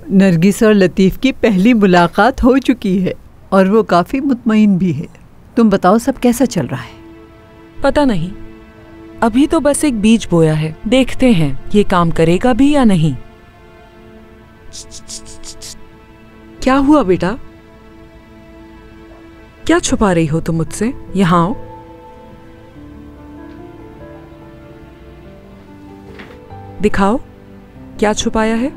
नरगिस और लतीफ़ की पहली मुलाकात हो चुकी है और वो काफ़ी मुतमईन भी है। तुम बताओ सब कैसा चल रहा है? पता नहीं, अभी तो बस एक बीज बोया है, देखते हैं ये काम करेगा भी या नहीं। क्या हुआ बेटा? क्या छुपा रही हो तुम मुझसे? यहाँ आओ। दिखाओ क्या छुपाया है।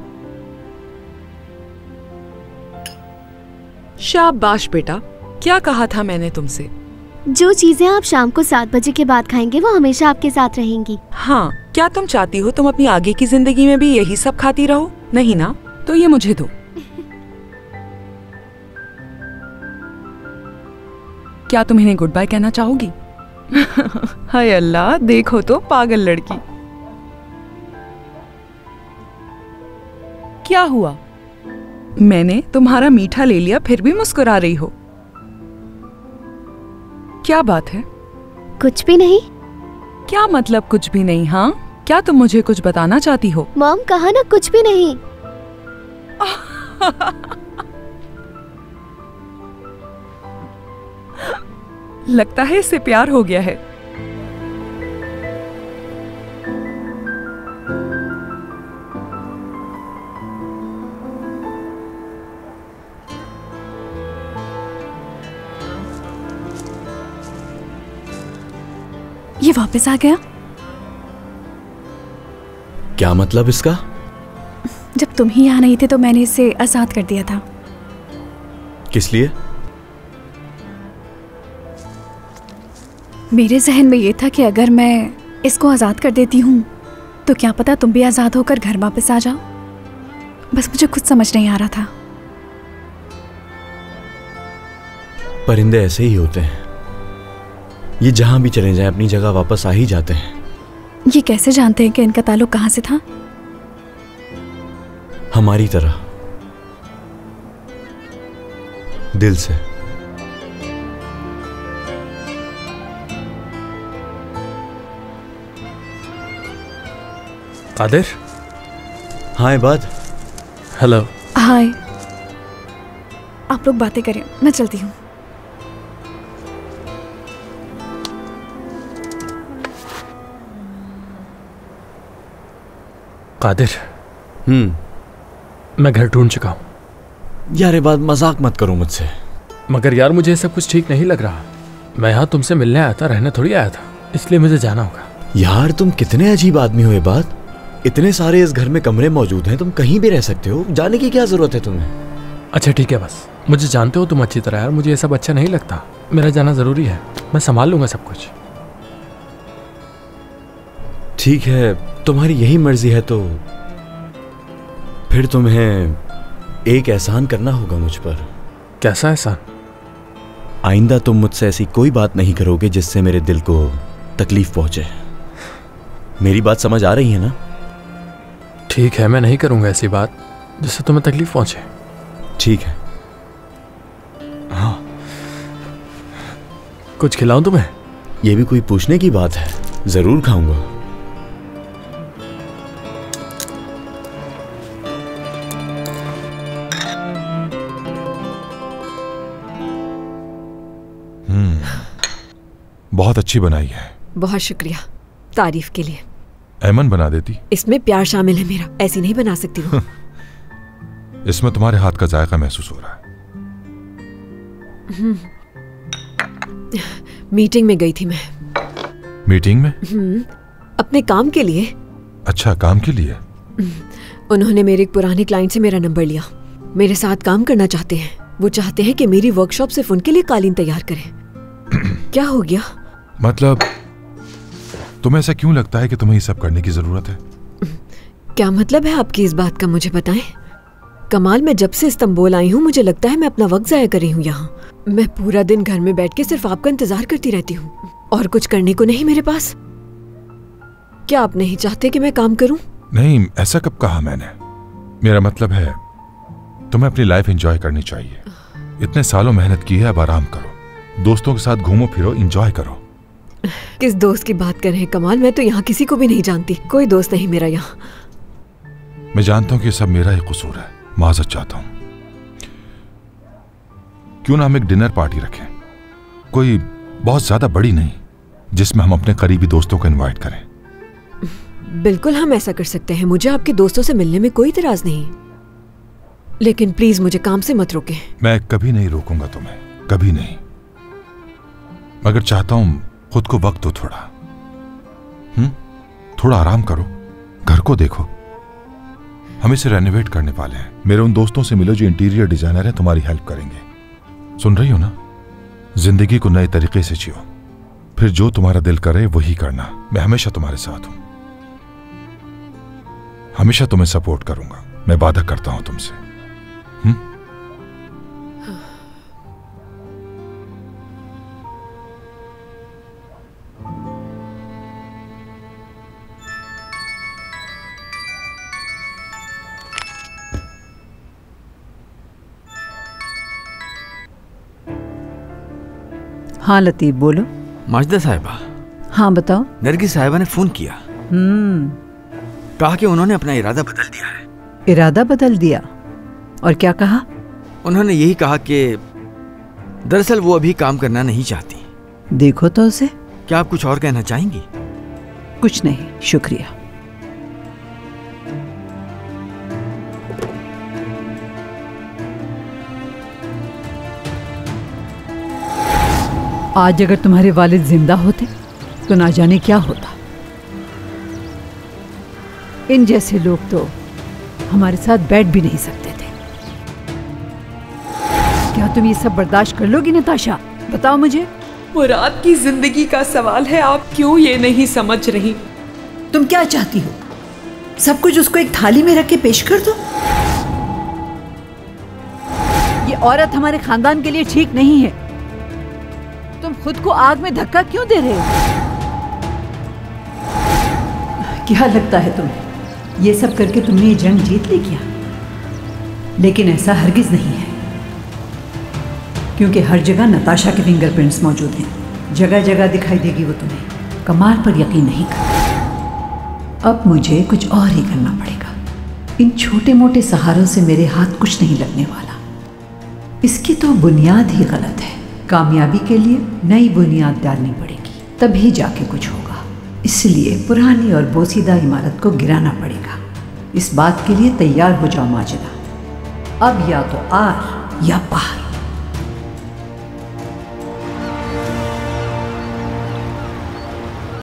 शाबाश बेटा, क्या कहा था मैंने तुमसे? जो चीजें आप शाम को 7 बजे के बाद खाएंगे वो हमेशा आपके साथ रहेंगी। हाँ, क्या तुम चाहती हो तुम अपनी आगे की जिंदगी में भी यही सब खाती रहो? नहीं ना, तो ये मुझे दो। क्या तुम इन्हें गुड बाय कहना चाहोगी? हाय अल्लाह, देखो तो पागल लड़की। क्या हुआ? मैंने तुम्हारा मीठा ले लिया फिर भी मुस्कुरा रही हो, क्या बात है? कुछ भी नहीं। क्या मतलब कुछ भी नहीं? हाँ, क्या तुम मुझे कुछ बताना चाहती हो? मॉम कहा ना कुछ भी नहीं। लगता है इससे प्यार हो गया है। ये वापस आ गया? क्या मतलब इसका? जब तुम ही यहाँ नहीं थे तो मैंने इसे आजाद कर दिया था। किस लिए? मेरे जहन में ये था कि अगर मैं इसको आजाद कर देती हूँ तो क्या पता तुम भी आजाद होकर घर वापस आ जाओ। बस मुझे कुछ समझ नहीं आ रहा था। परिंदे ऐसे ही होते हैं, ये जहां भी चले जाएं अपनी जगह वापस आ ही जाते हैं। ये कैसे जानते हैं कि इनका ताल्लुक कहाँ से था? हमारी तरह, दिल से। कादिर। हाँ इबाद। हेलो। हाय। आप लोग बातें करें, मैं चलती हूँ। कादिर। मैं घर ढूंढ चुका हूँ। यार ये बात मजाक मत करो मुझसे। मगर यार मुझे सब कुछ ठीक नहीं लग रहा। मैं यहाँ तुमसे मिलने आया था, रहने थोड़ी आया था, इसलिए मुझे जाना होगा। यार तुम कितने अजीब आदमी हो। ये बात, इतने सारे इस घर में कमरे मौजूद हैं, तुम कहीं भी रह सकते हो, जाने की क्या जरूरत है तुम्हें? अच्छा ठीक है, बस मुझे जानते हो तुम अच्छी तरह यार, मुझे ये सब अच्छा नहीं लगता। मेरा जाना जरूरी है, मैं संभाल लूंगा सब कुछ। ठीक है, तुम्हारी यही मर्जी है तो फिर तुम्हें एक एहसान करना होगा मुझ पर। कैसा एहसान? आइंदा तुम मुझसे ऐसी कोई बात नहीं करोगे जिससे मेरे दिल को तकलीफ पहुंचे। मेरी बात समझ आ रही है ना? ठीक है, मैं नहीं करूंगा ऐसी बात जिससे तुम्हें तकलीफ पहुंचे। ठीक है। हाँ, कुछ खिलाऊं तुम्हें? यह भी कोई पूछने की बात है, जरूर खाऊंगा। बहुत अच्छी बनाई है। बहुत शुक्रिया तारीफ के लिए। ऐमन बना देती। इसमें प्यार शामिल है मेरा, ऐसी नहीं बना सकती हूँ। इसमें तुम्हारे हाथ का जायका महसूस हो रहा है। मीटिंग में गई थी मैं। मीटिंग में? अपने काम के लिए। अच्छा, काम के लिए? उन्होंने मेरे एक पुराने क्लाइंट से मेरा नंबर लिया, मेरे साथ काम करना चाहते हैं। वो चाहते हैं कि मेरी वर्कशॉप सिर्फ उनके लिए कालीन तैयार करें। क्या हो गया? मतलब तुम्हें ऐसा क्यों लगता है कि तुम्हें ये सब करने की जरूरत है? क्या मतलब है आपकी इस बात का, मुझे बताएं। कमाल, मैं जब से इस्तांबुल आई हूँ मुझे लगता है मैं अपना वक्त जाया कर रही हूँ यहाँ। मैं पूरा दिन घर में बैठ के सिर्फ आपका इंतजार करती रहती हूँ और कुछ करने को नहीं मेरे पास। क्या आप नहीं चाहते कि मैं काम करूँ? नहीं, ऐसा कब कहा मैंने। मेरा मतलब है तुम्हें अपनी लाइफ एंजॉय करनी चाहिए। इतने सालों मेहनत की है, अब आराम करो, दोस्तों के साथ घूमो फिरो, एंजॉय करो। किस दोस्त की बात कर रहे हैं कमाल? मैं तो यहाँ किसी को भी नहीं जानती, कोई दोस्त नहीं मेरा यहाँ। मैं जानता हूँ कि सब मेरा ही कसूर है, माजरत चाहता हूं। क्यों ना हम एक डिनर पार्टी रखें, कोई बहुत ज्यादा बड़ी नहीं, जिसमें हम अपने करीबी दोस्तों को इनवाइट करें। बिल्कुल हम ऐसा कर सकते हैं। मुझे आपके दोस्तों से मिलने में कोई इतराज नहीं, लेकिन प्लीज मुझे काम से मत रोकें। मैं कभी नहीं रोकूंगा तुम्हें, कभी नहीं, मगर चाहता हूं खुद को वक्त दो थोड़ा। थोड़ा आराम करो, घर को देखो। हम इसे रेनोवेट करने वाले हैं। मेरे उन दोस्तों से मिलो जो इंटीरियर डिजाइनर हैं, तुम्हारी हेल्प करेंगे। सुन रही हो ना? जिंदगी को नए तरीके से जियो, फिर जो तुम्हारा दिल करे वही करना। मैं हमेशा तुम्हारे साथ हूं, हमेशा तुम्हें सपोर्ट करूंगा। मैं वादा करता हूं तुमसे। हाँ लतीफ, बोलो। माजिदा साहिबा। हाँ बताओ। नरगिस साहिबा ने फोन किया, कहा कि उन्होंने अपना इरादा बदल दिया है। इरादा बदल दिया? और क्या कहा? उन्होंने यही कहा कि दरअसल वो अभी काम करना नहीं चाहती। देखो तो उसे। क्या आप कुछ और कहना चाहेंगी? कुछ नहीं, शुक्रिया। आज अगर तुम्हारे वालिद जिंदा होते तो ना जाने क्या होता। इन जैसे लोग तो हमारे साथ बैठ भी नहीं सकते थे। क्या तुम ये सब बर्दाश्त कर लोगी नताशा? बताओ मुझे। मुराद की जिंदगी का सवाल है, आप क्यों ये नहीं समझ रही? तुम क्या चाहती हो? सब कुछ उसको एक थाली में रख के पेश कर दो? ये औरत हमारे खानदान के लिए ठीक नहीं है। तुम खुद को आग में धक्का क्यों दे रहे हो? क्या लगता है तुम्हें ये सब करके तुमने ये जंग जीत ली क्या? लेकिन ऐसा हरगिज नहीं है, क्योंकि हर जगह नताशा के फिंगरप्रिंट्स मौजूद हैं। जगह जगह दिखाई देगी वो तुम्हें। कमाल पर यकीन नहीं कर। अब मुझे कुछ और ही करना पड़ेगा। इन छोटे मोटे सहारों से मेरे हाथ कुछ नहीं लगने वाला। इसकी तो बुनियाद ही गलत है। कामयाबी के लिए नई बुनियाद डालनी पड़ेगी, तभी जाके कुछ होगा। इसलिए पुरानी और बोसीदा इमारत को गिराना पड़ेगा। इस बात के लिए तैयार हो जाओ माजिदा। अब या तो आर या पार।